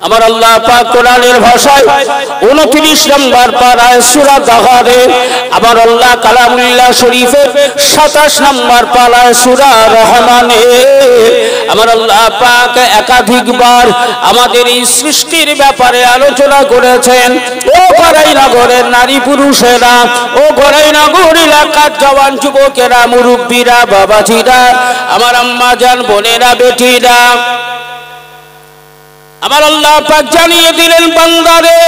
আমার আল্লাহ পাক কোরআনের ভাষায় 29 নম্বর পারায় সূরা দাগারে, আমার আল্লাহ কালামুল্লাহ শরীফে 27 নম্বর পারায় সূরা রহমানে আমার আল্লাহ পাক একাধিকবার আমাদের এই সৃষ্টির ব্যাপারে আলোচনা করেছেন। ও গড়াইনগরের নারী পুরুষেরা, ও গড়াইনগর এলাকার জওয়ান যুবকেরা, মুরব্বীরা, বাবাজিরা, আমার আম্মা জান, বোনেরা, বেটিরা, আমার আল্লাহ পাক জানিয়ে দিলেন, বান্দারে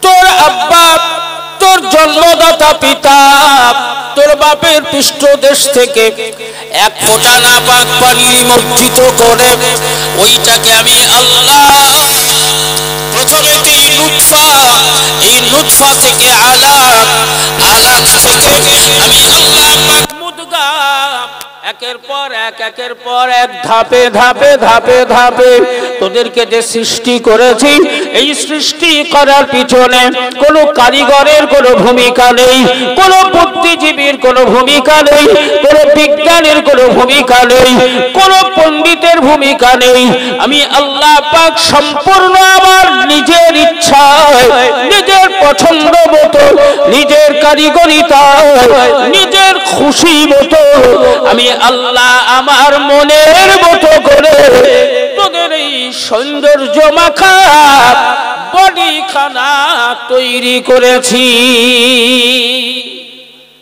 তোর আব্বা, তোর জন্মদাতা পিতা, তোর বাপের পৃষ্ঠদেশ থেকে এক ফোঁটা নাপাক পানি নিমজ্জিত করে ওইটাকে আমি আল্লাহ প্রথমে এই নুতফা থেকে আলাক, আলাক থেকে আমি আল্লাহ পাক মুদগা, একের পর এক ধাপে ধাপে ধাপে ধাপে তোদেরকে যে সৃষ্টি করেছি, এই সৃষ্টি করার পিছনে কোনো কারিগরের কোনো ভূমিকা নেই, কোনো বুদ্ধিজীবীর কোনো ভূমিকা নেই, কোনো বিজ্ঞানের কোনো ভূমিকা নেই, কোনো পণ্ডিতের ভূমিকা নেই। আমি আল্লাহ পাক সম্পূর্ণ আমার নিজের ইচ্ছায়, নিজের পছন্দ মতো, নিজের কারিগরিতায়, নিজের খুশি মতো আমি আল্লাহ আমার মনের মতো করে তোদের এই সৌন্দর্য মাখা বডি খানা তৈরি করেছি।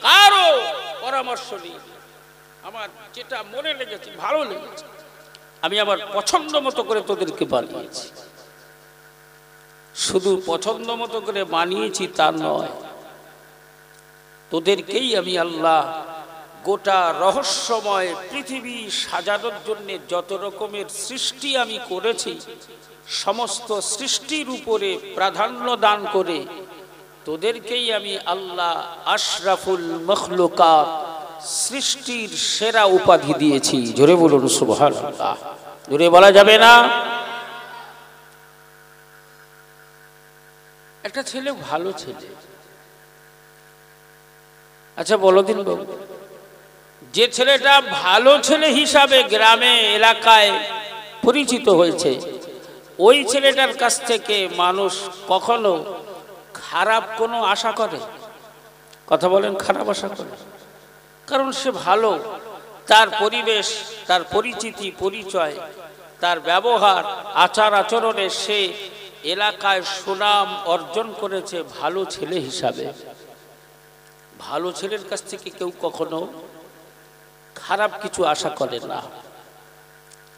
কারো পরামর্শ নেই, আমার যেটা মনে লেগেছে, ভালো লেগেছে, আমি আমার পছন্দ মতো করে তোদেরকে বানিয়েছি। শুধু পছন্দ মতো করে বানিয়েছি তা নয়, তোদেরকেই আমি আল্লাহ গোটা রহস্যময় পৃথিবী সাজানোর জন্য যত রকমের সৃষ্টি আমি করেছি, সমস্ত সৃষ্টির উপরে প্রাধান্য দান করে তোদেরকেই আমি আল্লাহ আশরাফুল মখলুকাত, সৃষ্টির সেরা উপাধি দিয়েছি। জোরে বলুন সুবহানাল্লাহ। জোরে বলা যাবে না? একটা ছেলে ভালো ছেলে, আচ্ছা বলো দিন বাবু, যে ছেলেটা ভালো ছেলে হিসাবে গ্রামে এলাকায় পরিচিত হয়েছে, ওই ছেলেটার কাছ থেকে মানুষ কখনো খারাপ কোনো আশা করে? কথা বলেন, খারাপ আশা করে? কারণ সে ভালো, তার পরিবেশ, তার পরিচিতি, পরিচয়, তার ব্যবহার, আচার আচরণে সে এলাকায় সুনাম অর্জন করেছে ভালো ছেলে হিসাবে। ভালো ছেলের কাছ থেকে কেউ কখনো খারাপ কিছু আশা করে না।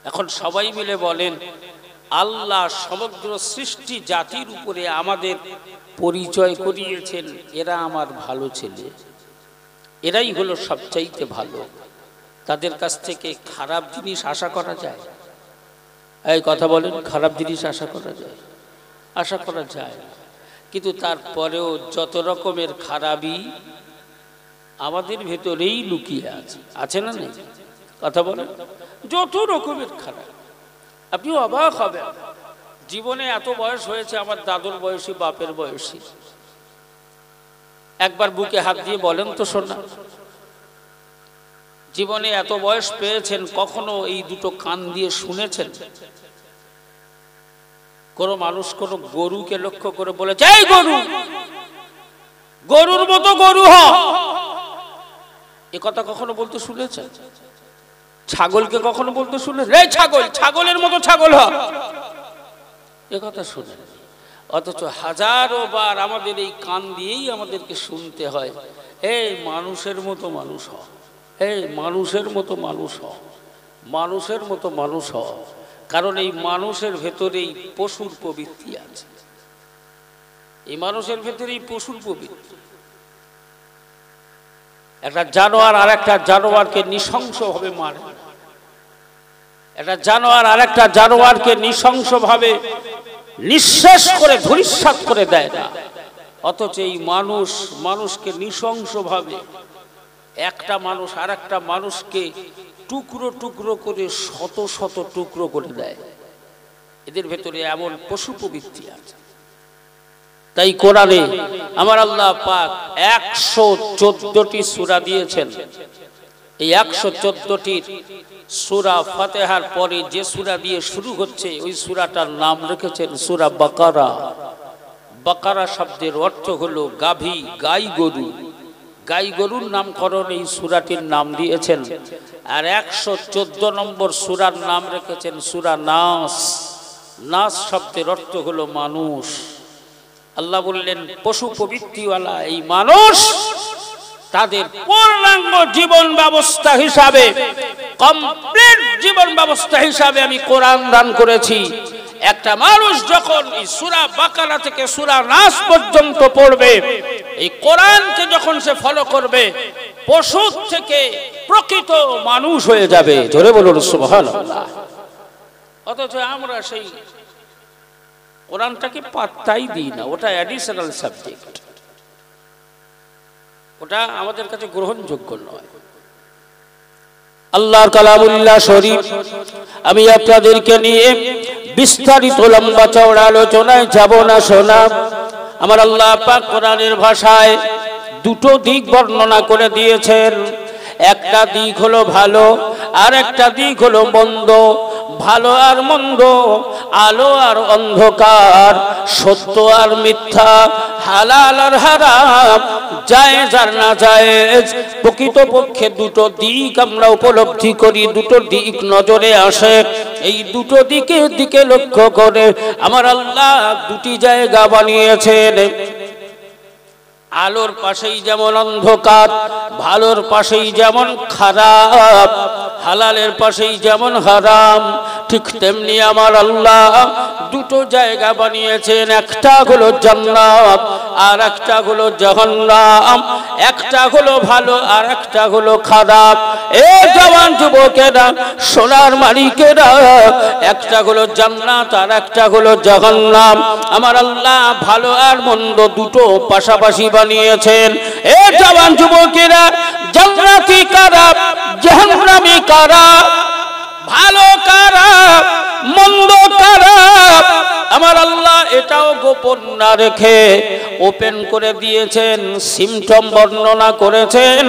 এখন সবাই মিলে বলেন, আল্লাহ সমগ্র সৃষ্টি জাতির উপরে আমাদের পরিচয় করিয়েছেন, এরা আমার ভালো ছেলে, এরাই হলো সবচাইতে ভালো। তাদের কাছ থেকে খারাপ জিনিস আশা করা যায়? এই কথা বলেন, খারাপ জিনিস আশা করা যায়? আশা করা যায়। কিন্তু তারপরেও যত রকমের খারাপই আমাদের ভেতরেই লুকিয়ে আছে, আছে না নেই? কথা বলেন, যত রকমের খারাপ। আপনি অবাক হবেন, জীবনে এত বয়স হয়েছে, আমার দাদুর বয়সী, বাপের বয়সী, একবার বুকে হাত দিয়ে বলেন তো শোনা, জীবনে এত বয়স পেয়েছেন, কখনো এই দুটো কান দিয়ে শুনেছেন কোন মানুষ কোন গরুকে লক্ষ্য করে বলেছে, এই গরু, গরুর মতো গরু হ? এ কথা কখনো বলতে শুনেছেন? ছাগলকে কখনো বলতে শুনেছেন, এই ছাগল, ছাগলের মতো ছাগল হ? এ কথা শুনেন। অথচ হাজারো বার আমাদের এই কান দিয়েই আমাদেরকে শুনতে হয়, এই মানুষের মতো মানুষ হ, এই মানুষের মতো মানুষ হ, মানুষের মতো মানুষ হ। কারণ এই মানুষের ভেতরেই পশুর প্রবৃত্তি আছে, এই মানুষের ভেতরেই পশুর প্রবৃত্তি। একটা জানোয়ার আর একটা জানোয়ারকে নৃশংসভাবে মারে, একটা জানোয়ার আর একটা জানোয়ারকে নৃশংসভাবে নিঃশেষ করে ধূলিসাৎ করে দেয় না। অথচ এই মানুষ মানুষকে নৃশংসভাবে, একটা মানুষ আর একটা মানুষকে টুকরো টুকরো করে শত শত টুকরো করে দেয়। এদের ভেতরে এমন পশু প্রবৃত্তি আছে। তাই কোরআনে আমার আল্লাহ পাক 114টি সূরা দিয়েছেন। এই 114টির সূরা ফাতিহার পরে যে সূরা দিয়ে শুরু হচ্ছে ওই সূরাটার নাম রেখেছেন সূরা বাকারা। বাকারা শব্দের অর্থ হলো গাভী, গাই গরু। গাই গরুর নামকরণ এই সূরাটির নাম দিয়েছেন। আর 114 নম্বর সূরার নাম রেখেছেন সূরা নাস। নাস শব্দের অর্থ হলো মানুষ। আল্লাহ বললেন পশু প্রবৃত্তিওয়ালা এই মানুষ তাদের পূর্ণাঙ্গ জীবন ব্যবস্থা হিসাবে, কমপ্লিট জীবন ব্যবস্থা হিসাবে আমি কোরআন দান করেছি। একটা মানুষ যখন এই সূরা বাকারা থেকে সূরা নাস পর্যন্ত পড়বে, এই কোরআনকে যখন সে ফলো করবে, পশু থেকে প্রকৃত মানুষ হয়ে যাবে। জোরে বলুন সুবহানাল্লাহ। অথচ আমরা সেই কোরআনটাকে পাত্তাই দিই না, ওটা অ্যাডিশনাল সাবজেক্ট, ওটা আমাদের কাছে গ্রহণযোগ্য নয়। আল্লাহর কালামুল্লাহ শরীফ আমি আপনাদেরকে নিয়ে বিস্তারিত লম্বা চওড়া আলোচনায় যাব না শোনা। আমার আল্লাহ পাক কোরআনের ভাষায় দুটো দিক বর্ণনা করে দিয়েছেন। একটা দিক হলো ভালো, আর একটা দিক হলো মন্দ। ভালো আর মন্দ, আলো আর অন্ধকার, সত্য আর মিথ্যা, হালাল আর হারাম, জায়েজ আর না জায়েজ, প্রকৃতপক্ষে দুটো দিক আমরা উপলব্ধি করি, দুটো দিক নজরে আসে। এই দুটো দিকের দিকে লক্ষ্য করে আমার আল্লাহ দুটি জায়গা বানিয়েছেন। আলোর পাশেই যেমন অন্ধকার, ভালোর পাশেই যেমন খারাপ, হালালের পাশেই যেমন হারাম, ঠিক তেমনি আমার আল্লাহ দুটো জায়গা বানিয়েছেন। একটা হলো জান্নাত আর একটা হলো জাহান্নাম। একটা হলো ভালো আর একটা হলো খারাপ। এ জওয়ান যুবকেরা, সোনার মালিকেরা, একটা হলো জান্নাত আর একটা হলো জাহান্নাম। আমার আল্লাহ ভালো আর মন্দ দুটো পাশাপাশি বানিয়েছেন। এ জওয়ান যুবকেরা, জান্নাতি কারা, জাহান্নামী কারা, ভালো কারা, মন্দ কারা, আমার আল্লাহ এটাও গোপন না রেখে ওপেন করে দিয়েছেন। সিমটম বর্ণনা করেছেন,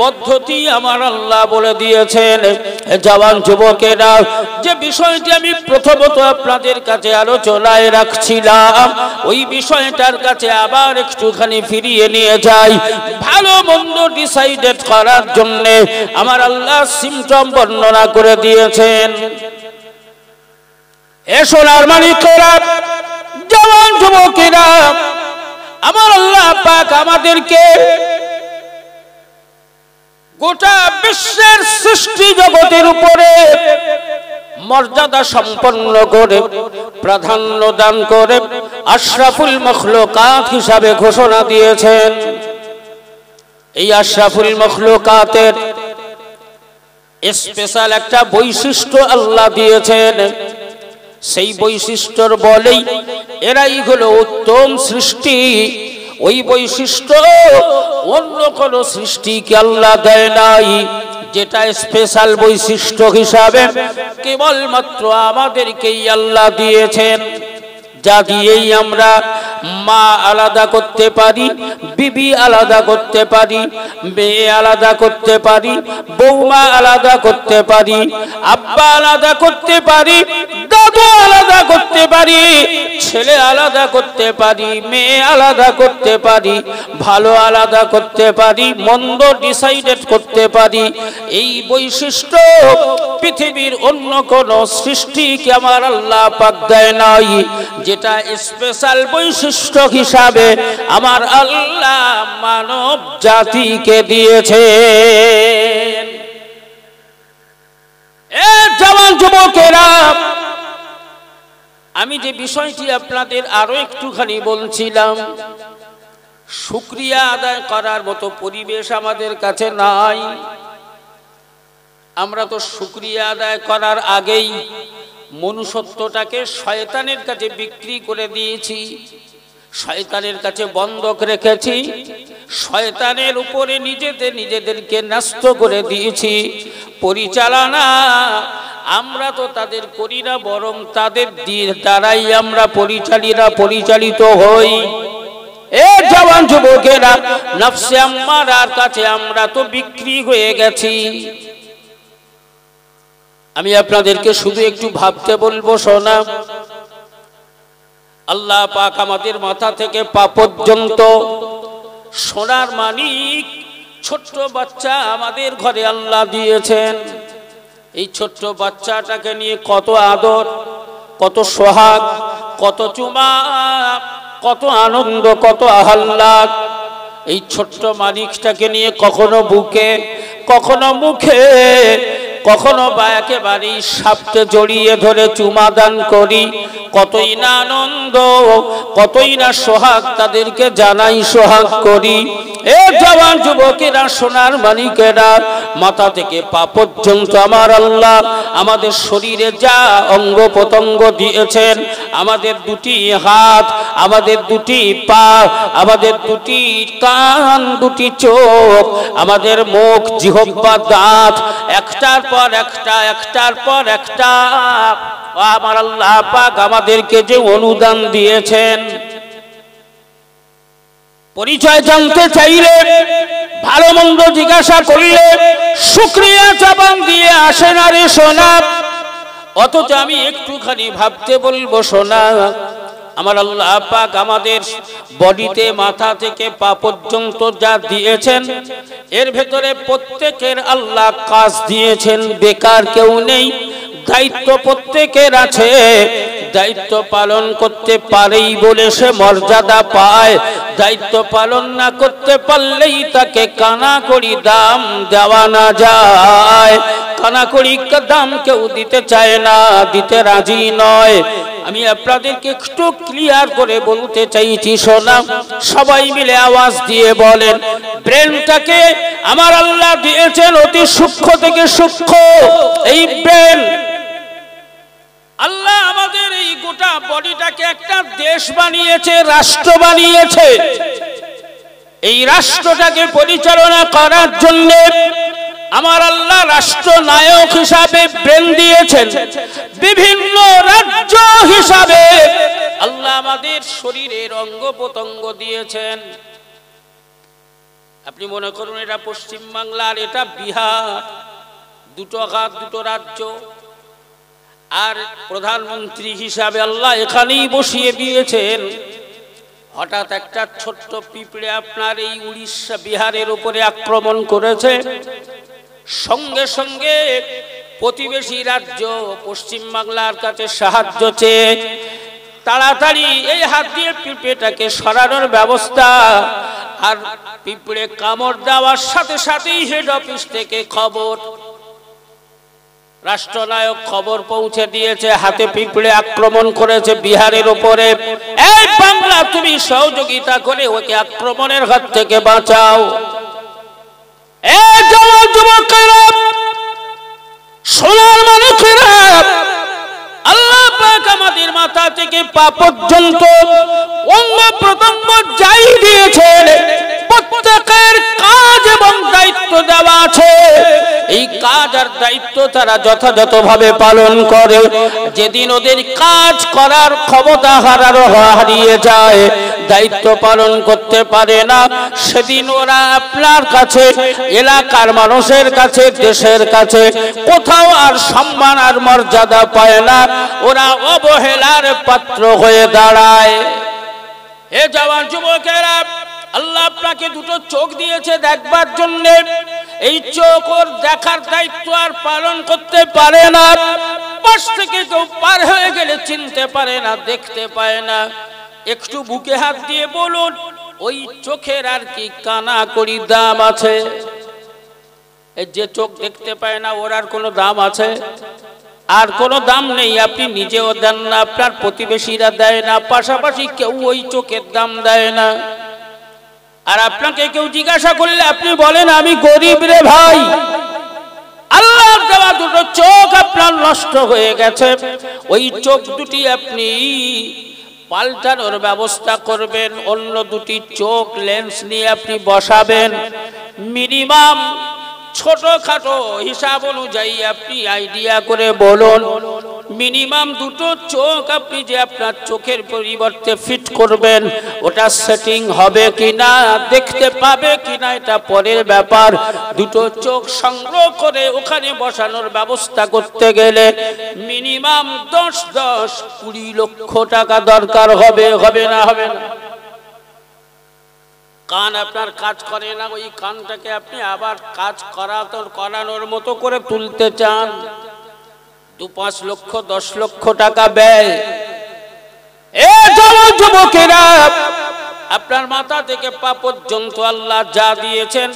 পদ্ধতি আমার আল্লাহ বলে দিয়েছেন। জওয়ান যুবকেরা, যে বিষয়টি আমি প্রথমত আপনাদের কাছে আলোচনায় রাখছিলাম, ওই বিষয়টার কাছে আবার একটুখানি ফিরিয়ে নিয়ে যাই। ভালো মন্দ ডিসাইডেড করার জন্য আমার আল্লাহ সিমটম বর্ণনা করে দিয়েছেন। এ সোনার মানিকেরা, জওয়ান যুবকেরা, আমার আল্লাহ পাক আমাদেরকে গোটা বিশ্বের সৃষ্টি জগতের উপরে মর্যাদা সম্পন্ন করে, প্রাধান্য দান করে আশরাফুল মখলুকাত হিসাবে ঘোষণা দিয়েছেন। এই আশরাফুল মখলুকাতের স্পেশাল একটা বৈশিষ্ট্য আল্লাহ দিয়েছেন। সেই বৈশিষ্ট্যর বলেই এরাই হলো উত্তম সৃষ্টি। ওই বৈশিষ্ট্য অন্য কোন সৃষ্টিকে আল্লাহ দেয় নাই। যেটা স্পেশাল বৈশিষ্ট্য হিসাবে কেবলমাত্র আমাদেরকেই আল্লাহ দিয়েছেন। যা দিয়েই আমরা মা আলাদা করতে পারি, বিবি আলাদা করতে পারি, মেয়ে আলাদা করতে পারি, বৌমা আলাদা করতে পারি, আব্বা আলাদা করতে পারি, দাদু আলাদা করতে পারি, ছেলে আলাদা করতে পারি, মেয়ে আলাদা করতে পারি, ভালো আলাদা করতে পারি, মন্দ ডিসাইডেড করতে পারি। এই বৈশিষ্ট্য পৃথিবীর অন্য কোন সৃষ্টিকে আমার আল্লাহ পাক দেয় নাই। যেটা স্পেশাল বৈশিষ্ট্য হিসাবে আমার আল্লাহ মানব জাতিকে দিয়েছে। এ জওয়ান যুবকেরা, আমি যে বিষয়টি আপনাদের আরো একটুখানি বলছিলাম, শুকরিয়া আদায় করার মতো পরিবেশ আমাদের কাছে নাই। আমরা তো শুকরিয়া আদায় করার আগেই মনুষ্যত্বটাকে শয়তানের কাছে বিক্রি করে দিয়েছি, শয়তানের কাছে বন্ধক রেখেছি, শয়তানের উপরে নিজেদেরকে ন্যস্ত করে দিয়েছি। পরিচালনা আমরা তো তাদের করি না, বরং তাদের দ্বারাই আমরা পরিচালিত হই। এ জওয়ান যুবকেরা, নফসে আম্মারার কাছে আমরা তো বিক্রি হয়ে গেছি। আমি আপনাদেরকে শুধু একটু ভাবতে বলবো, শোনা, আল্লাহ পাক আমাদের মাথা থেকে পা পর্যন্ত সোনার মানিক ছোট্ট বাচ্চা আমাদের ঘরে আল্লাহ দিয়েছেন। এই ছোট্ট বাচ্চাটাকে নিয়ে কত আদর, কত সোহাগ, কত চুমা, কত আনন্দ, কত আহ্লাদ। এই ছোট্ট মানিকটাকে নিয়ে কখনো বুকে, কখনো মুখে, কখনো বা একেবারেই সাপটে জড়িয়ে ধরে চুমা দান করি। কতই না আনন্দ, কতই না সোহাগ তাদেরকে জানাই, সোহাগ করি। এ জওয়ান যুবকেরা, সোনার মানিকেরা, মাথা থেকে পা পর্যন্ত আমার আল্লাহ আমাদের শরীরে যা অঙ্গ প্রত্যঙ্গ দিয়েছেন, আমাদের দুটি হাত, আমাদের দুটি পা, আমাদের দুটি কান, দুটি চোখ, আমাদের মুখ, জিহ্বা, দাঁত, একটার পর একটা, একটার পর একটা আমার আল্লাহ পাক আমাদেরকে যে অনুদান দিয়েছেন। পরিচয় জানতে চাইলে, ভালো মন্দ জিজ্ঞাসা করলে শুকরিয়া জবান দিয়ে আসে না রে সোনা। অথচ আমি একটুখানি ভাবতে বলবো, সোনা, আমার আল্লাহ পাক আমাদের বডিতে মাথা থেকে পা পর্যন্ত যা দিয়েছেন, এর ভেতরে প্রত্যেকের আল্লাহ কাজ দিয়েছেন, বেকার কেউ নেই। দায়িত্ব প্রত্যেকের আছে, দায়িত্ব পালন করতে পারেই বলে সে মর্যাদা পায়। দায়িত্ব পালন না করতে পারলেই তাকে কানাকড়ি দাম দেওয়া না যায়। কানাকড়ি দাম কেউ দিতে চায় না, দিতে রাজি নয়। আমি আপনাদেরকে একটু ক্লিয়ার করে বলতে চাইছি, শোনা, সবাই মিলে আওয়াজ দিয়ে বলেন, ব্রেনটাকে আমার আল্লাহ দিয়েছেন অতি সূক্ষ্ম থেকে সূক্ষ্ম। এই ব্রেন আল্লাহ আমাদের এই গোটা বডিটাকে একটা দেশ বানিয়েছে, রাষ্ট্র বানিয়েছে। এই রাষ্ট্রটাকে পরিচালনা করার জন্য আমার আল্লাহ রাষ্ট্রনায়ক হিসাবে ব্রেন দিয়েছেন। বিভিন্ন রাজ্য হিসাবে আল্লাহ আমাদের শরীরের অঙ্গ প্রত্যঙ্গ দিয়েছেন। আপনি মনে করুন এটা পশ্চিম বাংলার, এটা বিহার, দুটো হাত, দুটো রাজ্য। আর প্রধানমন্ত্রী হিসাবে আল্লাহ এখানেই বসিয়ে দিয়েছেন। হঠাৎ একটা ছোট্ট পিঁপড়ে আপনার এই উড়িষ্যা, বিহারের উপরে আক্রমণ করেছে। সঙ্গে সঙ্গে প্রতিবেশী রাজ্য পশ্চিম বাংলার কাছে সাহায্য চেয়ে তাড়াতাড়ি এই হাত দিয়ে পিঁপড়েটাকে সরানোর ব্যবস্থা। আর পিঁপড়ে কামড় দেওয়ার সাথে সাথেই হেড অফিস থেকে খবর, রাষ্ট্রনায়ক খবর পৌঁছে দিয়েছে, হাতে পিঁপড়ে আক্রমণ করেছে বিহারের উপরে। এই বাংলা, তুমি সহযোগিতা করে ওকে আক্রমণের হাত থেকে বাঁচাও। এই জওয়ান যুবকেরা, সোনার মানুষেরা, আল্লাহ পাক আমাদের মাথা থেকে পা পর্যন্ত অঙ্গ প্রত্যঙ্গ যাই দিয়েছেন, প্রত্যেকের কাজ এবং দায়িত্ব দেওয়া আছে। এই কাজ আর দায়িত্ব তারা যথাযথভাবে পালন করে। যেদিন ওদের কাজ করার ক্ষমতা হারিয়ে যায়, দায়িত্ব পালন করতে পারে না, সেদিন ওরা আপনার কাছে, এলাকার মানুষের কাছে, দেশের কাছে কোথাও আর সম্মান আর মর্যাদা পায় না। ওরা অবহেলার পাত্র হয়ে দাঁড়ায়। হে জওয়ান যুবকেরা, আল্লাহ আপনাকে দুটো চোখ দিয়েছে দেখবার জন্য। এই চোখ ওর দেখার দায়িত্ব আর পালন করতে পারে না। পাশ থেকে কেউ পার হয়ে গেলে চিনতে পারে না, দেখতে পায় না। একটু বুকে হাত দিয়ে বলুন, ওই চোখের আর কি কানাকড়ি দাম আছে? এই যে চোখ দেখতে পায় না, ওর আর কোনো দাম আছে? আর কোনো দাম নেই। আপনি নিজেও দেন না, আপনার প্রতিবেশীরা দেয় না, পাশাপাশি কেউ ওই চোখের দাম দেয় না। আর আপনাকে কেউ জিজ্ঞাসা করলে আপনি বলেন, আমি গরিব রে ভাই। আল্লাহর দেওয়া দুটো চোখ আপনার নষ্ট হয়ে গেছে। ওই চোখ দুটি আপনি পাল্টানোর ব্যবস্থা করবেন, অন্য দুটি চোখ লেন্স নিয়ে আপনি বসাবেন। মিনিমাম ছোটখাটো হিসাব অনুযায়ী আপনি আইডিয়া করে বলুন, মিনিমাম দুটো চোখ আপনি যে আপনার চোখের পরিবর্তে ফিট করবেন, ওটা সেটিং হবে কিনা, দেখতে পাবে কিনা, এটা পরের ব্যাপার। দুটো চোখ সংগ্রহ করে ওখানে বসানোর ব্যবস্থা করতে গেলে মিনিমাম 10-20 লক্ষ টাকা দরকার হবে, হবে না? হবে না? কান আপনার কাজ করে না, ওই কানটাকে আপনি আবার কাজ করানোর মতো করে তুলতে চান, 2-5 লক্ষ 10 লক্ষ টাকা ব্যয়। যুবকেরা, আপনার মাথা থেকে পা পর্যন্ত আল্লাহ যা দিয়েছেন,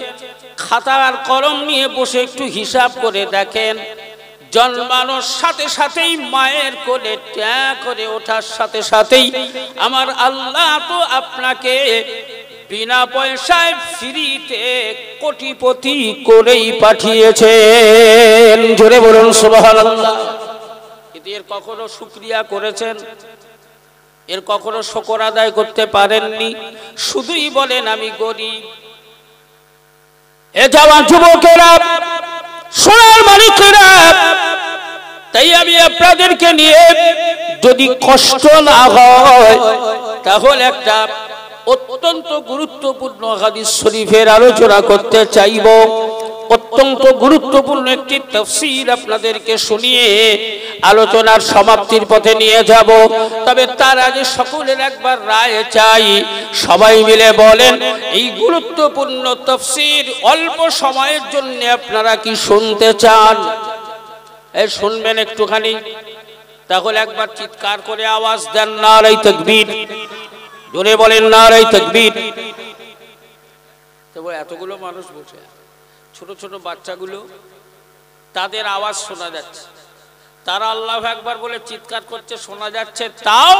খাতা আর কলম নিয়ে বসে একটু হিসাব করে দেখেন। জন্মানোর সাথে সাথেই মায়ের কোলে ট্যাঁ করে ওঠার সাথে সাথেই আমার আল্লাহ তো আপনাকে বিনা পয়সায় ফ্রিতে কোটিপতি করেই পাঠিয়েছেন। জোরে বলুন সুবহানাল্লাহ। এর কখনো শুকরিয়া করেছেন? এর কখনো শুকর আদায় করতে পারেননি? শুধুই বলেন আমি গরিব। এ জওয়ান যুবকেরা, সোনার মালিকেরা, তাই আমি আপনাদেরকে নিয়ে যদি কষ্ট না হয় তাহলে একটা অত্যন্ত গুরুত্বপূর্ণ হাদিস শরীফের আলোচনা করতে চাইব। অত্যন্ত গুরুত্বপূর্ণ একটি তাফসীর আপনাদেরকে শুনিয়ে আলোচনার সমাপ্তির পথে নিয়ে যাব। তবে তার আগে সকলের একবার রায় চাই। সবাই মিলে বলেন, এই গুরুত্বপূর্ণ তাফসীর অল্প সময়ের জন্য আপনারা কি শুনতে চান? এই শুনবেন একটুখানি? তাহলে একবার চিৎকার করে আওয়াজ দেন, নারে তাকবীর। জোরে বলেন নারে তাকবীর। তবে এতগুলো মানুষ বসে, ছোট ছোট বাচ্চাগুলো, তাদের আওয়াজ শোনা যাচ্ছে, তারা আল্লাহু আকবার বলে চিৎকার করছে, শোনা যাচ্ছে, তাও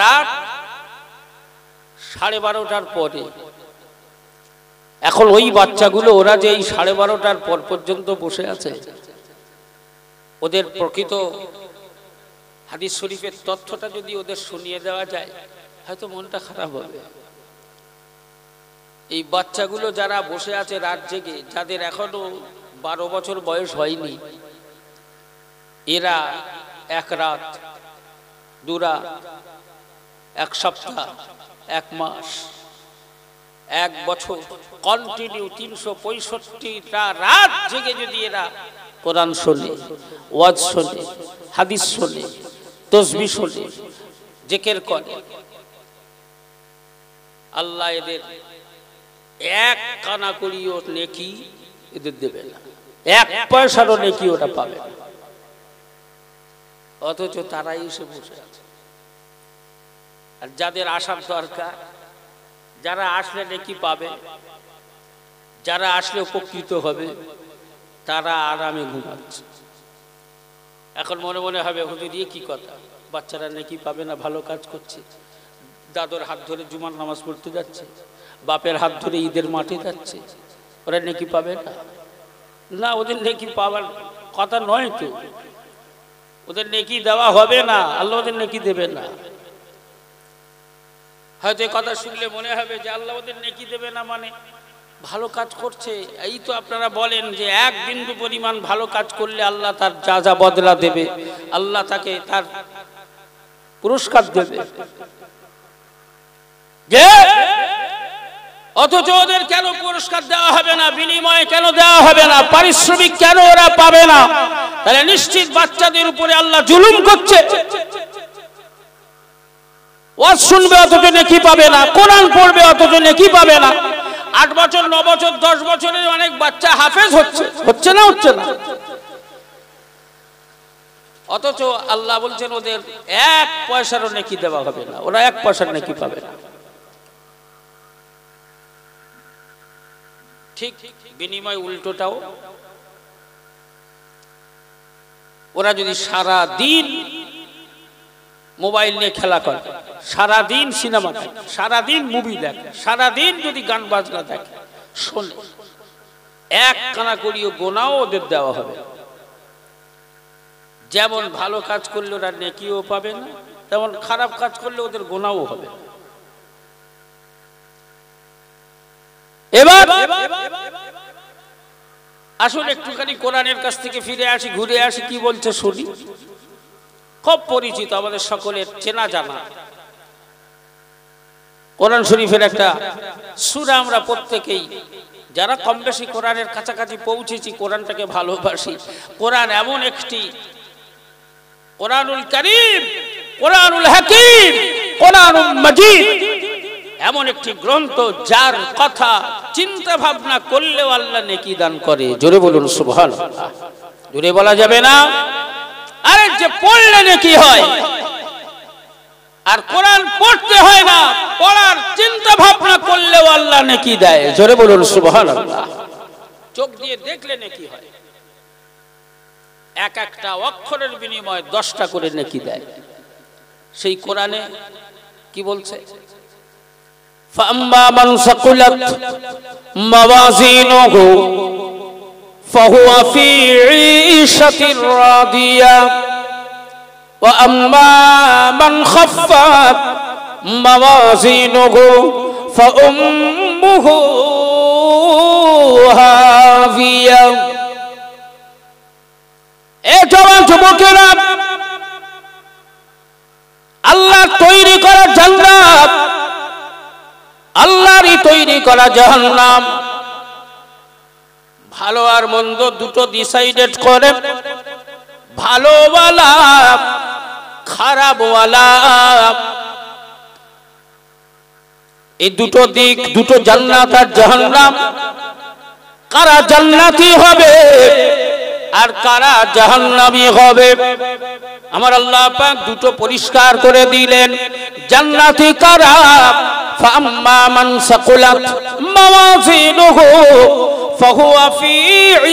রাত 12:30টার পরে। এখন ওই বাচ্চাগুলো, ওরা যে এই 12:30টার পর পর্যন্ত বসে আছে, ওদের প্রকৃত হাদিস শরীফের তথ্যটা যদি ওদের শুনিয়ে দেওয়া যায়, হয়তো মনটা খারাপ হবে। এই বাচ্চাগুলো যারা বসে আছে রাত জেগে, যাদের এখনো 12 বছর বয়স হয়নি, এরা 1 রাত, 2 রাত, 1 সপ্তাহ, 1 মাস, 1 বছর কন্টিনিউ 365টা রাত জেগে যদি এরা কোরআন শোনে, ওয়াজ শোনে, হাদিস শোনে, তাসবিহ শোনে, জিকির করে, আল্লাহ এদের 1 কানা করিও নেকি এদের দেবে না, 1 পয়সারও নেকি ওটা পাবে না। অথচ তারাই এসে বসে আছে। আর যাদের আসার দরকার, যারা আসলে নেকি পাবে, যারা আসলে উপকৃত হবে, তারা আরামে ঘুমাচ্ছে। এখন মনে মনে হবে, হুজুর দিয়ে কি কথা, বাচ্চারা নেকি পাবে না, ভালো কাজ করছে, দাদুর হাত ধরে জুমার নামাজ পড়তে যাচ্ছে, বাপের হাত ধরে ঈদের মাঠে যাচ্ছে, ওরা নেকি পাবে না? না, ওদের নেকি পাওয়ার কথা নয় তো, ওদের নেকি দেওয়া হবে না, আল্লাহ ওদের নেকি দেবে না। হয়তো এই কথা শুনলে মনে হবে যে আল্লাহ ওদের নেকি দেবে না, মানে ভালো কাজ করছে। এই তো আপনারা বলেন যে 1 বিন্দু পরিমাণ ভালো কাজ করলে আল্লাহ তার যা যা বদলা দেবে, আল্লাহ তাকে তার পুরস্কার দেবে। যে অথচ ওদের কেন পুরস্কার দেওয়া হবে না, বিনিময়ে কেন দেওয়া হবে না, পারিশ্রমিক কেন ওরা পাবে না? তাহলে নিশ্চিত বাচ্চাদের উপরে আল্লাহ জুলুম করছে। ওয়াজ শুনবে অথচ নেকি পাবে না, কোরআন পড়বে অথচ নেকি পাবে না। 8 বছর, 9 বছর, 10 বছরের অনেক বাচ্চা হাফেজ হচ্ছে না, হচ্ছে না। অথচ আল্লাহ বলছেন ওদের 1 পয়সারও নেকি দেওয়া হবে না, ওরা 1 পয়সার নেকি পাবে না। ঠিক বিনিময় উল্টোটাও, ওরা যদি সারা দিন মোবাইল নিয়ে খেলা করে, সারা দিন সিনেমা দেখে, সারা দিন মুভি দেখে, সারা দিন যদি গান বাজনা দেখে, শোনে, 1 কানা করিও গোনাও ওদের দেওয়া হবে। যেমন ভালো কাজ করলে ওরা নেকিও পাবে না, তেমন খারাপ কাজ করলে ওদের গোনাও হবে। এবার আসলে একটুখানি কোরআনের কাছ থেকে ফিরে আসি, ঘুরে আসি, কি বলছে শুনি। খুব পরিচিত, আমাদের সকলের চেনা জানা। কোরআন শরীফের একটা সূরা আমরা প্রত্যেকেই যারা কম বেশি কোরআনের কাছাকাছি পৌঁছেছি, কোরআনটাকে ভালোবাসি। কোরআন এমন একটি, কোরআনুল কারীম, কোরআনুল হাকীম, কোরআনুল মাজিদ এমন একটি গ্রন্থ যার কথা চিন্তা ভাবনা করলেও আল্লাহ নেকি দান করে। জোরে বলুন সুবহানাল্লাহ। জোরে বলা যাবে না? আরে যে পড়লে নেকি হয়, আর কোরআন পড়তে হয় না, পড়ার চিন্তা ভাবনা করলেও আল্লাহ নেকি দেয়। জোরে বলুন সুবহানাল্লাহ। চোখ দিয়ে দেখলে নেকি হয়, এক একটা অক্ষরের বিনিময়ে 10টা করে নেকি দেয়। সেই কোরআনে কি বলছে? ফাম্মা মান সাকুলাত মাওয়াজিনুহু ফাহুয়া ফি ঈশাতির রাদিয়া ওয়া আম্মা মান খাফফাত মাওয়াজিনুহু ফাউম্মুহু হাভিয়া। এ জওয়ান যুবকেরা, আল্লাহ তৈরি করা জান্নাত, আল্লাহরই তৈরি করা জাহান্নাম, ভালো আর মন্দ দুটো ডিসাইডেড করে, ভালোওয়ালা খারাপওয়ালা, এই দুটো দিক, দুটো জান্নাত আর জাহান্নাম। কারা জান্নাতি হবে আর কারা জাহান্নামী হবে, আমার আল্লাহ পাক দুটো পরিষ্কার করে দিলেন। জান্নাতি কারা? ফাম্মা মান সাকুলাত মাওয়াজিনুহু ফাহুয়া ফি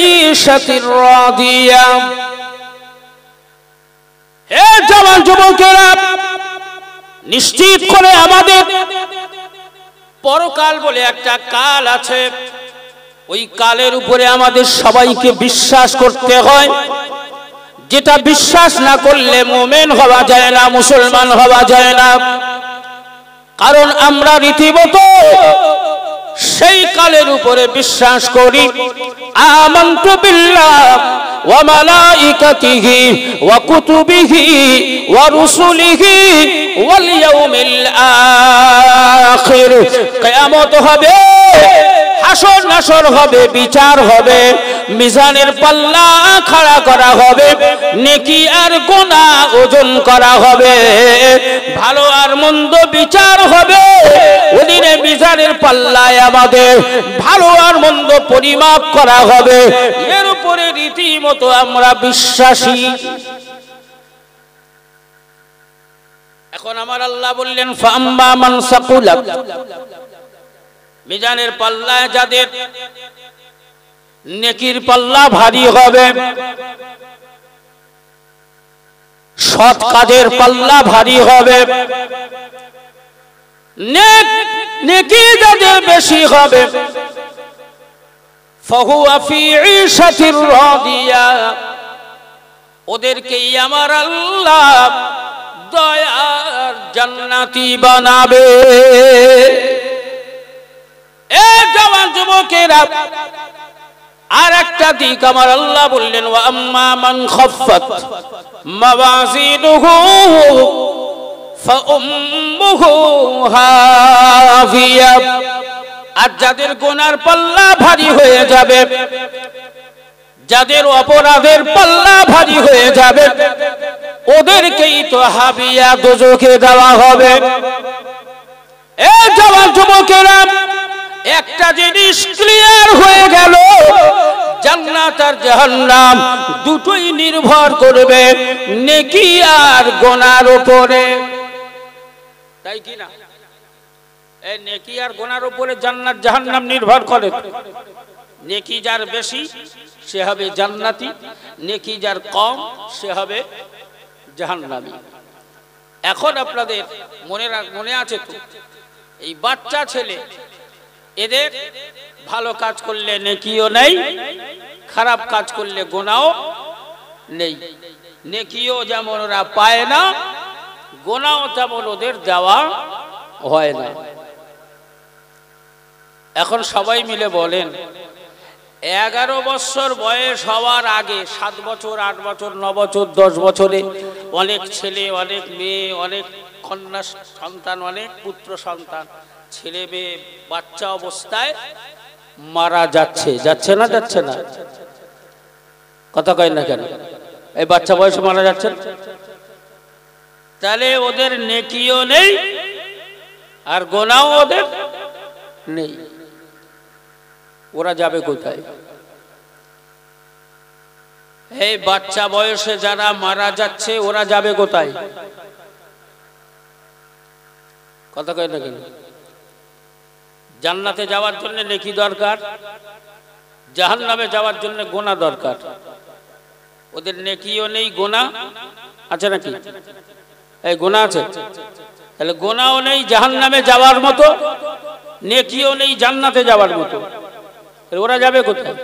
ঈশাতির রাদিয়া। হে জওয়ান যুবকেরা, নিশ্চিত করে আমাদের পরকাল বলে একটা কাল আছে, ওই কালের উপরে আমাদের সবাইকে বিশ্বাস করতে হয়। যেটা বিশ্বাস না করলে মুমিন হওয়া যায় না, মুসলমান হওয়া যায় না। কারণ আমরা রীতিমতো সেই কালের উপরে বিশ্বাস করি। আমানতু বিল্লাহ ওয়া মালাইকাতিহি ওয়া কুতুবিহি ওয়া রুসুলিহি ওয়াল ইয়াউমিল আখির। কিয়ামত হবে, হাসর নাসর হবে, বিচার হবে, মিজানের পাল্লা খাড়া করা হবে, নেকি আর গুনাহ ওজন করা হবে, ভালো আর মন্দ বিচার হবে। ওদিনে মিজানের পাল্লায় আমাদের ভালো আর মন্দ পরিমাপ করা হবে। এর উপরে রীতিমতো আমরা বিশ্বাসী। এখন আমার আল্লাহ বললেন ফাম্মা মান সাকুলাত, মিজানের পাল্লায় যাদের নেকির পাল্লা ভারী হবে, সৎ কাজের পাল্লা ভারী হবে, নেকি যাদের বেশি হবে, ফাহুয়া ফি ঈশাতির রাদিয়া, ওদেরকেই আমার আল্লাহ দয়ার জান্নাতি বানাবে। এ জওয়ান যুবকেরা, আর একটা দিক আমার আল্লাহ বললেন ওয়া আম্মা মান খাফফাত মাওয়াজিনুহু ফাউম্মুহু হাভিয়া। আর যাদের গুনার পাল্লা ভারী হয়ে যাবে, যাদের অপরাধের পাল্লা ভারী হয়ে যাবে, ওদেরকেই তো হাভিয়া দোজখে দেওয়া হবে। এ জওয়ান যুবকেরা, একটা জিনিস ক্লিয়ার হয়ে গেল, জান্নাত আর জাহান্নাম দুটোই নির্ভর করবে নেকি আর গুনার উপরে, তাই কি না? এই নেকি আর গুনার উপরে জান্নাত জাহান্নাম নির্ভর করে। নেকি যার বেশি সে হবে জান্নাতি, নেকি যার কম সে হবে জাহান্নামী। এখন আপনাদের মনে আছে তো, এই বাচ্চা ছেলে, এদের ভালো কাজ করলে নেকিও নেই, খারাপ কাজ করলে গুনাহও নেই। নেকিও যেমন ওরা পায় না, গুনাহও তেমন ওদের দেওয়া হয় না। এখন সবাই মিলে বলেন, 11 বছর বয়স হওয়ার আগে, 7 বছর, 8 বছর, 9 বছর, 10 বছরে অনেক ছেলে, অনেক মেয়ে, অনেক কন্যা সন্তান, অনেক পুত্র সন্তান, ছেলে মেয়ে বাচ্চা অবস্থায় মারা যাচ্ছে, যাচ্ছে না যাচ্ছে না? কথা কয় না কেন? এই বাচ্চা বয়সে মারা যাচ্ছে। তাহলে ওদের নেকিও নেই আর গোনাও ওদের নেই। ওরা যাবে কোথায়? এই বাচ্চা বয়সে যারা মারা যাচ্ছে ওরা যাবে কোথায়? কথা কয় না কেন? জান্নাতে যাওয়ার জন্য নেকি দরকার, জাহান্নামে যাওয়ার জন্য গোনা দরকার। ওদের নেকিও নেই, গোনা আছে নাকি? এই গোনা আছে, তাহলে গোনাও নেই জাহান্নামে যাওয়ার মতো, নেকিও নেই জান্নাতে যাওয়ার মতো। ওরা যাবে কোথায়?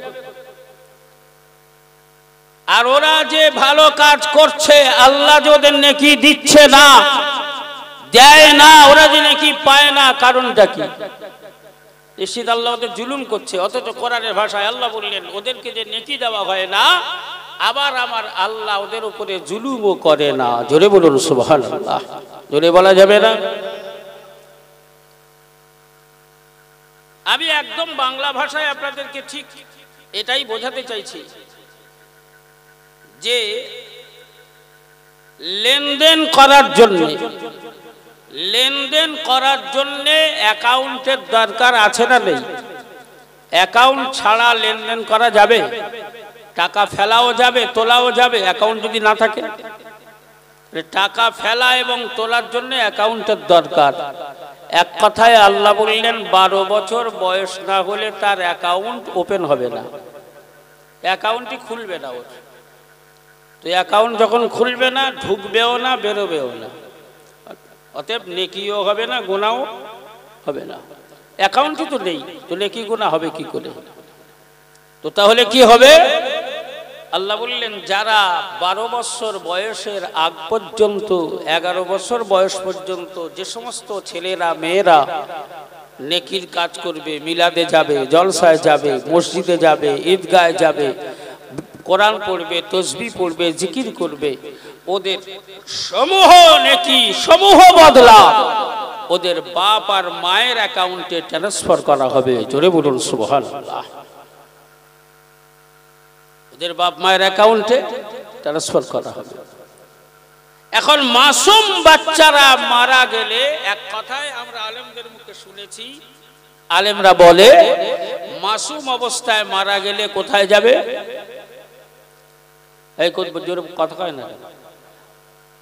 আর ওরা যে ভালো কাজ করছে আল্লাহ যে ওদের নেকি দিচ্ছে না, দেয় না, ওরা যে নেকি পায় না, কারণটা কি? নিশ্চিত আল্লাহ ওদের জুলুম করছে। অথচ কোরআনের ভাষায় আল্লাহ বললেন ওদেরকে যে নেকি দেওয়া হয় না, আবার আমার আল্লাহ ওদের উপরে জুলুমও করে না। জোরে বলুন সুবহানাল্লাহ। জোরে বলা যাবে না? আমি একদম বাংলা ভাষায় আপনাদেরকে ঠিক এটাই বোঝাতে চাইছি যে লেনদেন করার জন্য অ্যাকাউন্টের দরকার আছে না নেই? অ্যাকাউন্ট ছাড়া লেনদেন করা যাবে? টাকা ফেলাও যাবে, তোলাও যাবে, অ্যাকাউন্ট যদি না থাকে। টাকা ফেলা এবং তোলার জন্য অ্যাকাউন্টের দরকার। এক কথায় আল্লাহ বললেন 12 বছর বয়স না হলে তার অ্যাকাউন্ট ওপেন হবে না, অ্যাকাউন্টই খুলবে না ওর। তো অ্যাকাউন্ট যখন খুলবে না, ঢুকবেও না, বেরোবেও না, অতএব নেকিও হবে না, গুনাহও হবে না। অ্যাকাউন্টই তো নেই, তো নেকি গুনাহ হবে কি করে? তো তাহলে কি হবে? আল্লাহ বললেন যারা 12 বছর বয়সের আগ পর্যন্ত, 11 বছর বয়স পর্যন্ত যে সমস্ত ছেলেরা মেয়েরা নেকির কাজ করবে, মিলাদে যাবে, জলসায় যাবে, মসজিদে যাবে, ঈদগাহে যাবে, কোরআন পড়বে, তসবিহ পড়বে, জিকির করবে, ওদের সমূহ নেকি, সমূহ বদলা ওদের বাপ আর মায়ের অ্যাকাউন্টে ট্রান্সফার করা হবে। জোরে বলুন সুবহানাল্লাহ। ওদের বাপ মায়ের অ্যাকাউন্টে ট্রান্সফার করা হবে। এখন মাসুম বাচ্চারা মারা গেলে, এক কথায় আমরা আলেমদের মুখে শুনেছি, আলেমরা বলে মাসুম অবস্থায় মারা গেলে কোথায় যাবে? এই কথা কয় না?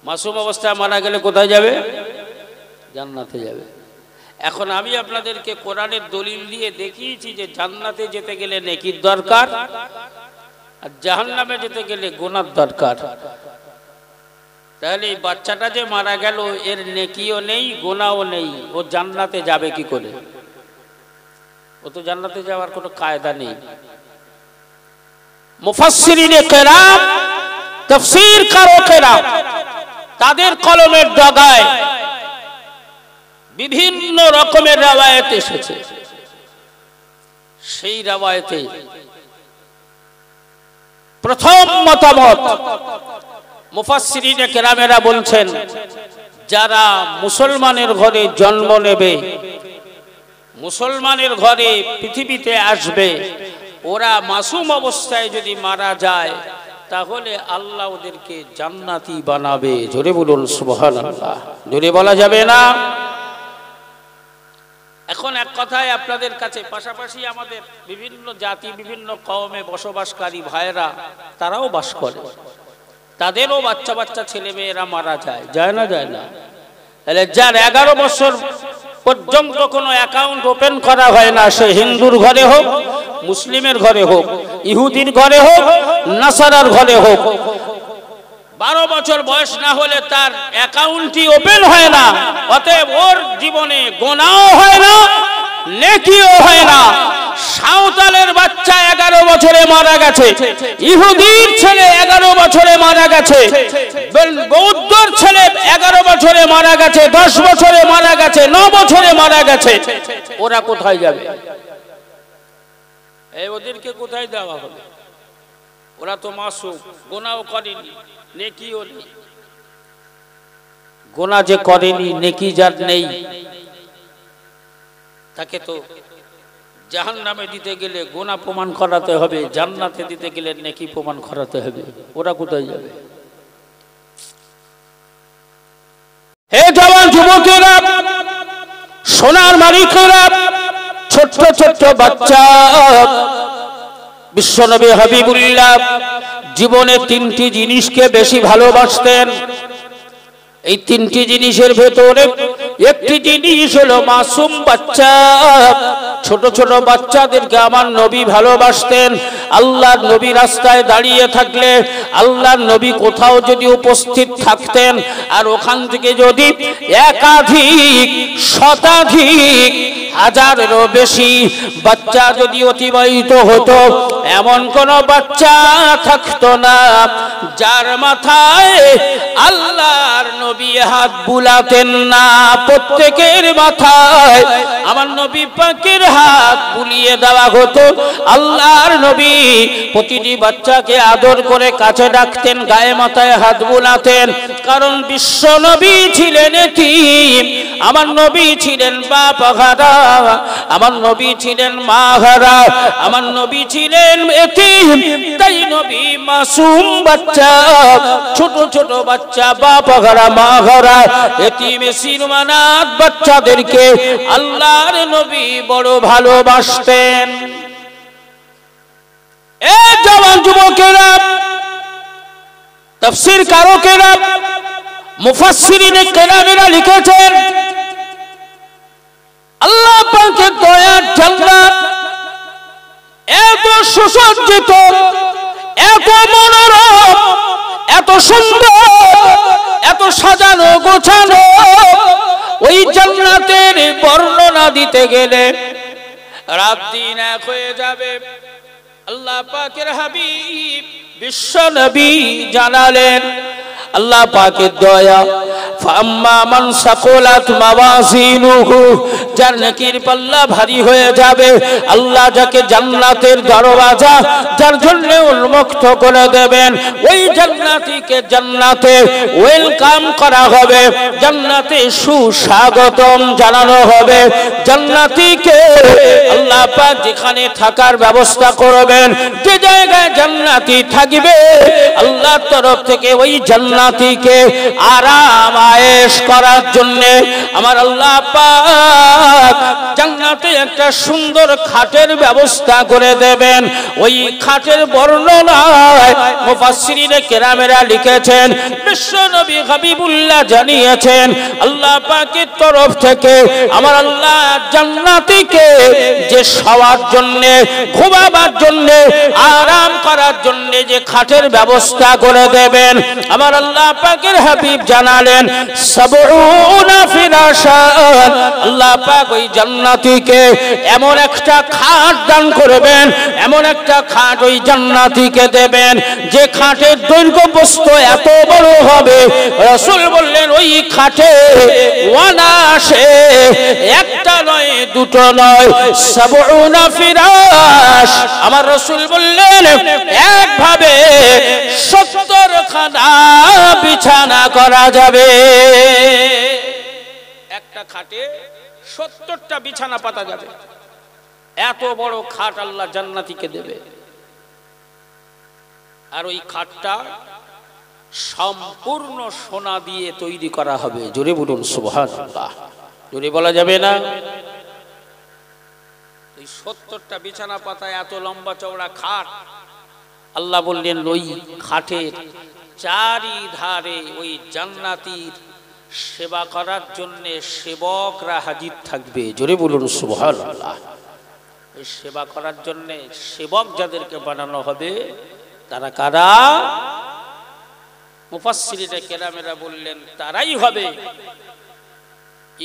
মাসুম অবস্থায় মারা গেলে কোথায় যাবে? জান্নাতে যাবে। এখন আমি আপনাদেরকে কোরআনের দলিল দিয়ে দেখিয়েছি যে জান্নাতে যেতে গেলে নেকির দরকার, আর জাহান্নামে যেতে গেলে গুনার দরকার। তাহলে এই বাচ্চাটা যে মারা গেল, এর নেকিও নেই, গুনাহও নেই, ও জান্নাতে যাবে কি করে? ও তো জান্নাতে যাওয়ার কোনো কায়দা নেই। মুফাসসিরিনে কেরাম, তাফসীর কারকেরা, তাদের কলমের ডগায় বিভিন্ন রকমের রওয়ায়াত এসেছে। সেই রওয়ায়াতে প্রথম মতামত মুফাসসিরিনে কেরামেরা বলছেন, যারা মুসলমানের ঘরে জন্ম নেবে, মুসলমানের ঘরে পৃথিবীতে আসবে, ওরা মাসুম অবস্থায় যদি মারা যায় তাহলে আল্লাহ ওদেরকে জান্নাতি বানাবে। জোরে বলুন সুবহানাল্লাহ। জোরে বলা যাবে না? এখন এক কথায় আপনাদের কাছে, পাশাপাশি আমাদের বিভিন্ন জাতি, বিভিন্ন কওমে বসবাসকারী ভাইরা, তারাও বাস করে, তাদেরও বাচ্চা বাচ্চা ছেলে মেয়েরা মারা যায়, যায় না? যায় না? তাহলে যার 11 বছর পর্যন্ত কোনো অ্যাকাউন্ট ওপেন করা হয় না, সে হিন্দুর ঘরে হোক, মুসলিমের ঘরে হোক, ইহুদির ঘরে হোক, নাসারার ঘরে হোক, 12 বছর বয়স না হলে তার অ্যাকাউন্টই ওপেন হয় না। অতএব ওর জীবনে গুনাহও হয় না, নেকিও হয় না। সাঁওতালের বাচ্চা 11 বছরে মারা গেছে, ইহুদির ছেলে 11 বছরে মারা গেছে, বৌদ্ধর ছেলে 11 বছরে মারা গেছে, 10 বছরে মারা গেছে, 9 বছরে মারা গেছে, ওরা কোথায় যাবে? এই ওদেরকে কোথায় দেওয়া হবে? ওরা তো মাসুম, গুনাহও করেনি, নেকিও নেই। গুনাহ যে করেনি, নেকি যার নেই, তাকে তো জাহান্নামে দিতে গেলে গুনাহ প্রমাণ করাতে হবে, জান্নাতে দিতে গেলে নেকি প্রমাণ করাতে হবে। ওরা কোথায় যাবে? হে জওয়ান যুবকেরা, সোনার মালিকেরা, ছোট্ট ছোট্ট বাচ্চা, বিশ্বনবী হাবিবুল্লাহ জীবনে তিনটি জিনিসকে বেশি ভালোবাসতেন। এই তিনটি জিনিসের ভেতরে একটি জিনিস হলো মাসুম বাচ্চা। ছোট ছোট বাচ্চাদেরকে আমার নবী ভালোবাসতেন। আল্লাহর নবী রাস্তায় দাঁড়িয়ে থাকলে, আল্লাহর নবী কোথাও যদি উপস্থিত থাকতেন, আর ওখান থেকে যদি একাধিক শতাধিক হাজারেরও বেশি বাচ্চা যদি অতিবাহিত হতো, এমন কোন বাচ্চা থাকতো না যার মাথায় আল্লাহর নবী হাত বুলাতেন না। প্রত্যেকের মাথায় আমার নবী পাকের হাত বুলিয়ে দেওয়া হতো। আল্লাহর নবী প্রতিটি বাচ্চাকে আদর করে কাছে ডাকতেন, গায়ে মাথায় হাত বুলাতেন। কারণ বিশ্ব নবী ছিলেন এতিম, আমার নবী ছিলেন বাপহারা, আমার নবী ছিলেন মাহারা, আমার নবী ছিলেন এতিম। তাই নবী মাসুম বাচ্চা, ছোট ছোট বাচ্চা, বাপহারা, মাহারা, এতিম, এতিমানাথ বাচ্চাদেরকে আল্লাহর নবী বড় ভালোবাসতেন। এ জওয়ান যুবকেরা, তাফসীর কারকেরা, মুফাসসিরিনে কেরামেরা লিখেছেন, আল্লাহ পাকের দয়ার জান্নাত এত সুসজ্জিত, এত মনোরম, এত সুন্দর, এত সাজানো গোছানো। ওই জান্নাতের বর্ণনা দিতে গেলে রাত দিন এক হয়ে যাবে। আল্লাহ পাকের হাবিব বিশ্ব নবী জানালেন, আল্লাহ পাকের দয়া, ফাম্মা মান সাকুলাত মাওয়াজিনুহু, যার নেকির পাল্লা ভারী হয়ে যাবে, আল্লাহ যাকে জান্নাতের দরওয়াজা যার জন্য উন্মুক্ত করে দেবেন, ওই জান্নাতীকে জান্নাতে ওয়েলকাম করা হবে, জান্নাতে সুস্বাগতম জানানো হবে। জান্নাতীকে আল্লাহ পাক যেখানে থাকার ব্যবস্থা করবেন, যে জায়গায় জান্নাতি থাকবে, আল্লাহর তরফ থেকে ওই জান্নাতীকে আরাম আয়েশ করার জন্য আমার আল্লাহ পাক জান্নাতে একটা সুন্দর খাটের ব্যবস্থা করে দেবেন। ওই খাটের বর্ণনায় মুফাসসিরিনে কেরামেরা লিখেছেন, বিশ্ব নবী হাবিবুল্লাহ জানিয়েছেন, আল্লাহ পাকের তরফ থেকে আমার আল্লাহ জান্নাতীকে যে শোয়ার জন্য, ঘুমাবার জন্য, আরাম করার জন্য যে খাটের ব্যবস্থা করে দেবেন, আমার আল্লাহ পাকের হাবিব জানালেন, সাবউনা ফিরাশান, আল্লাহ পাক ওই জান্নাতীকে এমন একটা খাট দান করবেন, এমন একটা খাট ওই জান্নাতীকে দেবেন, যে খাটের দৈর্ঘ্য প্রস্থ এত বড় হবে, রাসূল বললেন ওই খাটে ওয়ানাশে একটা নয়, দুটো নয়, সাবউনা ফিরাশ, আমার রাসূল বললেন একভাবে 70 খানা বিছানা করা যাবে। একটা খাটে 70টা বিছানা পাতা যাবে। এত বড় খাট আল্লাহ জান্নাতীকে দেবে। আর ওই খাটটা সম্পূর্ণ সোনা দিয়ে তৈরি করা হবে। জোরে বলুন সুবহানাল্লাহ। জোরে বলা যাবে না? ওই 70টা বিছানা পাতা, এত লম্বা চওড়া খাট, আল্লাহ বললেন ওই খাটের চারিধারে ওই জান্নাতীর সেবা করার জন্য সেবকরা হাজির থাকবে। জোরে বলুন সুবহানাল্লাহ। এই সেবা করার জন্য সেবক যাদেরকে বানানো হবে, তারা কারা? মুফাসসিরিনে কেরামেরা বললেন তারাই হবে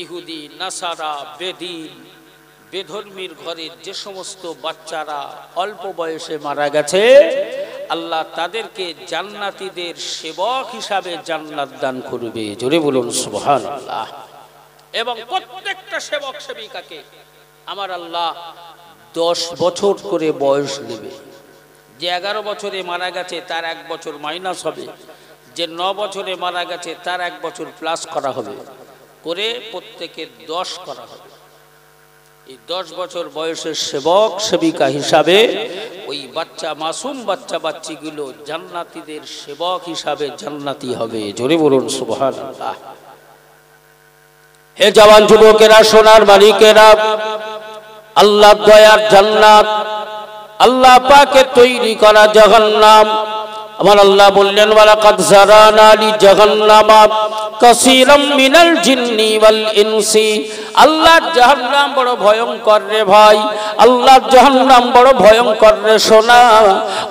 ইহুদি, নাসারা, বেদিন, বেধর্মীর ঘরের যে সমস্ত বাচ্চারা অল্প বয়সে মারা গেছে, আল্লাহ তাদেরকে জান্নাতীদের সেবক হিসাবে জান্নাত দান করবে। জোরে বলুন সুবহানাল্লাহ। এবং প্রত্যেকটা সেবক সেবিকাকে আমার আল্লাহ 10 বছর করে বয়স দেবে। যে 11 বছরে মারা গেছে তার 1 বছর মাইনাস হবে, যে 9 বছরে মারা গেছে তার 1 বছর প্লাস করা হবে, করে প্রত্যেকে 10 করা হবে। এই 10 বছর বয়সের সেবক সেবিকা হিসাবে ওই বাচ্চা মাসুম বাচ্চা বাচ্চিগুলো জান্নাতীদের সেবক হিসাবে জান্নাতি হবে। জোরে বলুন সুবহানাল্লাহ। হে জওয়ান যুবকেরা, সোনার মালিকেরা, আল্লাহ দয়ার জান্নাত, আল্লাহ পাকের তৈরি করা জাহান্নাম। আমার আল্লাহ বললেন, ওয়ালাকাদ যারানা লিজাহান্নামা কাসীরাম মিনাল জিন্নি ওয়াল ইনসি। আল্লাহর জাহান্নাম বড় ভয়ঙ্কর রে ভাই, আল্লাহর জাহান্নাম বড় ভয়ঙ্কর রে সোনা।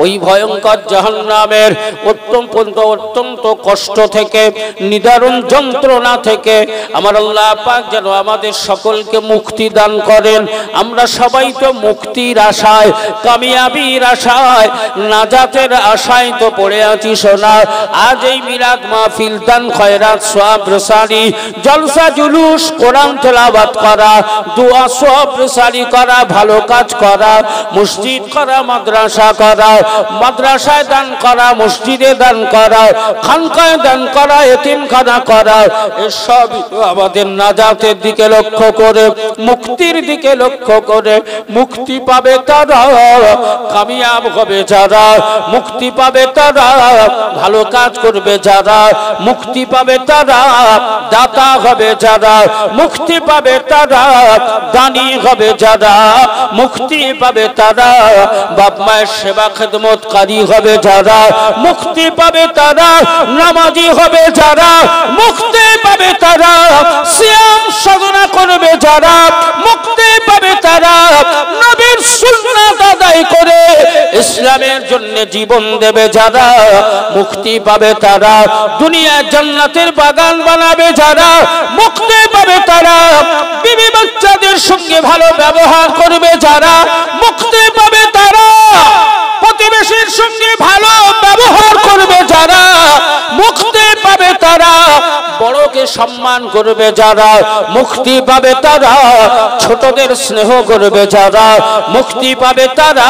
ওই ভয়ঙ্কর জাহান্নামের অত্যন্ত কষ্ট থেকে, নিদারুণ যন্ত্রণা থেকে আমার আল্লাহ পাক যেন আমাদের সকলকে মুক্তি দান করেন। আমরা সবাই তো মুক্তির আশায়, কামিয়াবির আশায়, নাজাতের আশায় তো পড়ে আছি সোনা। আজ এই মিলাদ মাহফিল, দান খয়রাত, সওয়াব রসানি, জলসা জুলুস, কোরআন তেলাওয়াত করা, দোয়া সওয়াব রসানি করা, ভালো কাজ করা, মসজিদ করা, মাদ্রাসা করা, মাদ্রাসায় দান করা, মসজিদে দান করা, খানকায় দান করা, এতিমখানা করা, এসব আমাদের নাজাতের দিকে লক্ষ্য করে, মুক্তির দিকে লক্ষ্য করে। মুক্তি পাবে তারা, কামিয়াব হবে যারা, মুক্তি পাবে তারা, ভালো কাজ করবে যারা, মুক্তি পাবে তারা, দাতা হবে যারা, মুক্তি পাবে তারা, দানি হবে যারা, মুক্তি পাবে তারা, বাপ মায়ের সেবা খেদমতকারী হবে যারা, মুক্তি পাবে তারা, নামাজি হবে যারা, মুক্তি পাবে তারা, সিয়াম সাধনা করবে যারা, মুক্তি পাবে তারা, নবীর সুন্নাত আদায় করে ইসলামের জন্য জীবন দেবে যারা, মুক্তি পাবে তারা, দুনিয়া জান্নাতের বাগান বানাবে যারা, মুক্তি পাবে তারা, বিবি বাচ্চাদের সঙ্গে ভালো ব্যবহার করবে যারা, মুক্তি পাবে তারা, প্রতিবেশীর সঙ্গে ভালো ব্যবহার করবে যারা, মুক্তি পাবে তারা, বড়কে সম্মান করবে যারা, মুক্তি পাবে তারা, ছোটদের স্নেহ করবে যারা, মুক্তি পাবে তারা,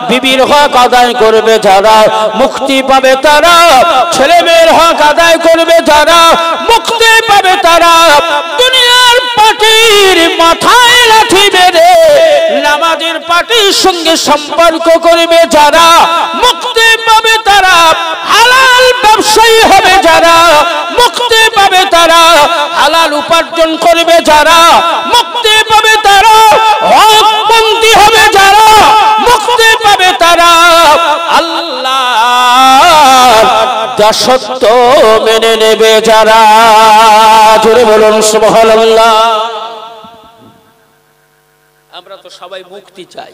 বিবির হক আদায় করবে যারা, মুক্তি পাবে তারা, ছেলে মেয়ের হক আদায় করবে যারা, মুক্তি পাবে তারা, দুনিয়ার পার্টির মাথায় লাঠি বেঁধে নামাজের পার্টির সঙ্গে সম্পর্ক করবে যারা, মুক্তি পাবে তারা, হালাল ব্যবসায়ী হবে যারা, মুক্তি পাবে তারা, হালাল উপার্জন করবে যারা, মুক্তি পাবে তারা, হকপন্থী হবে যারা, মুক্তি পাবে তারা, আল্লাহর দাসত্ব মেনে নেবে যারা। জোরে বলুন সুবহানাল্লাহ। আমরা তো সবাই মুক্তি চাই,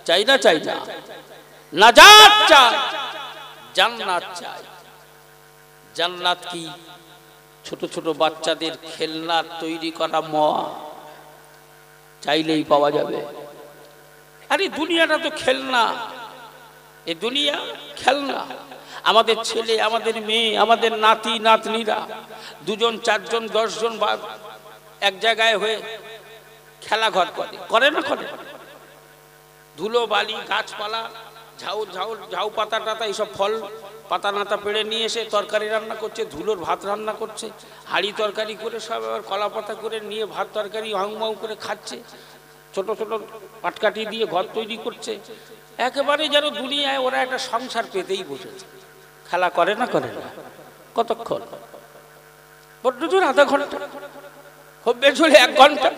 চাই না? চাই না? নাজাত চাই, জান্নাত চাই। জান্নাত কি? ছোট ছোট বাচ্চাদের খেলনার তৈরি করা মা, চাইলেই পাওয়া যাবে। আরে দুনিয়াটা তো খেলনা, এ দুনিয়া খেলনা। আমাদের ছেলে, আমাদের মেয়ে, আমাদের নাতি নাতনিরা 2 জন 4 জন 10 জন এক জায়গায় হয়ে খেলাঘর করে না? করে। ধুলো বালি গাছপালা ঝাউ পাতা টাতা এইসব ফল পাতা নাতা পেড়ে নিয়ে এসে তরকারি রান্না করছে, ধুলোর ভাত রান্না করছে, হাঁড়ি তরকারি করে সব আবার কলা পাতা করে নিয়ে ভাত তরকারি হাউমাউ করে খাচ্ছে, ছোট ছোট পাটকাঠি দিয়ে ঘর তৈরি করছে। একেবারে যেন দুনিয়ায় ওরা একটা সংসার পেতেই বসেছে। খেলা করে না? করে না? কতক্ষণ? বড্ড জোর আধা ঘন্টা, খুব বেশি হলে 1 ঘন্টা।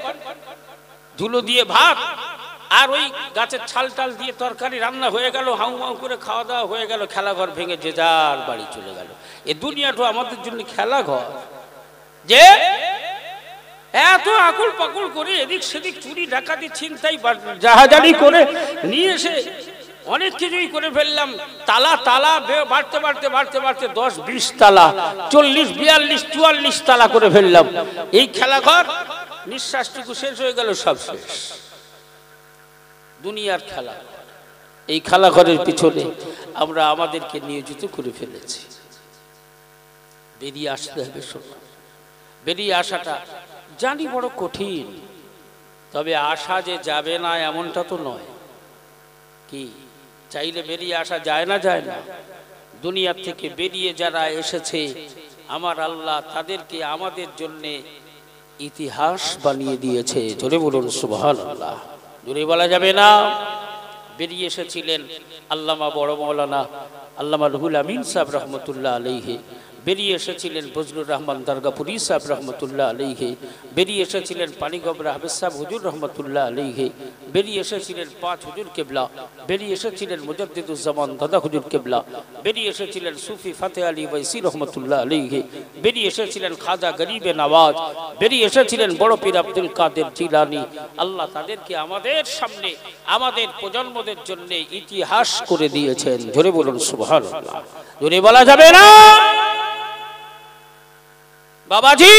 ধুলো দিয়ে ভাত আর ওই গাছের ছাল টাল দিয়ে তরকারি রান্না হয়ে গেল, হাউমাউ করে খাওয়া দাওয়া হয়ে গেল, খেলাঘর ভেঙে যে যার বাড়ি চলে গেল। এ দুনিয়াটা আমাদের জন্য খেলাঘর। যে এত আকুল পাকুল করে এদিক সেদিক চুরি ডাকাতি ছিনতাই জাহাজারি করে নিয়ে এসে অনেক কিছুই করে ফেললাম। তালা তালা বাড়তে বাড়তে বাড়তে বাড়তে 10-20 তালা, 40-42 44 তালা করে ফেললাম। এই খেলাঘর নিঃশ্বাসটুকু শেষ হয়ে গেল, সব শেষ। দুনিয়ার খেলা, এই খেলাঘরের পিছনে আমরা আমাদেরকে নিয়োজিত করে ফেলেছি। বেরিয়ে আসতে হবে। বেরিয়ে আসাটা জানি বড় কঠিন, তবে আসা যে যাবে না এমনটা তো নয়। কি চাইলে বেরিয়ে আসা যায় না? যায় না? দুনিয়া থেকে বেরিয়ে যারা এসেছে আমার আল্লাহ তাদেরকে আমাদের জন্য ইতিহাস বানিয়ে দিয়েছে। জোরে বলুন সুবহানাল্লাহ। জোরে বলা যাবে না। বেরিয়ে এসেছিলেন আল্লামা বড় মৌলানা আল্লামা রুহুল আমিন সাহেব রহমতুল্লাহ আলাইহি, বেরিয়ে এসেছিলেন বজলুর রহমান দরগাপুরি সাহেব রহমতুল্লাহ আলাইহি, বেরিয়ে এসেছিলেন পানিগবরা হাফেজ সাহেব হুজুর রহমতুল্লাহ আলাইহি, বেরিয়ে এসেছিলেন পাঁচ হুজুর কেবলা, বেরিয়ে এসেছিলেন মুজাদ্দিদুজ্জামান দাদা হুজুর কেবলা, বেরিয়ে এসেছিলেন সুফি ফাতে আলী ওয়াইসি রহমতুল্লাহ আলাইহি, বেরিয়ে এসেছিলেন খাজা গরিবে নওয়াজ, বেরিয়ে এসেছিলেন বড় পীর আব্দুল কাদের জিলানী। আল্লাহ তাদেরকে আমাদের সামনে আমাদের প্রজন্মদের জন্য ইতিহাস করে দিয়েছেন। জোরে বলুন সুবহানাল্লাহ। জোরে বলা যাবে না। বাবাজি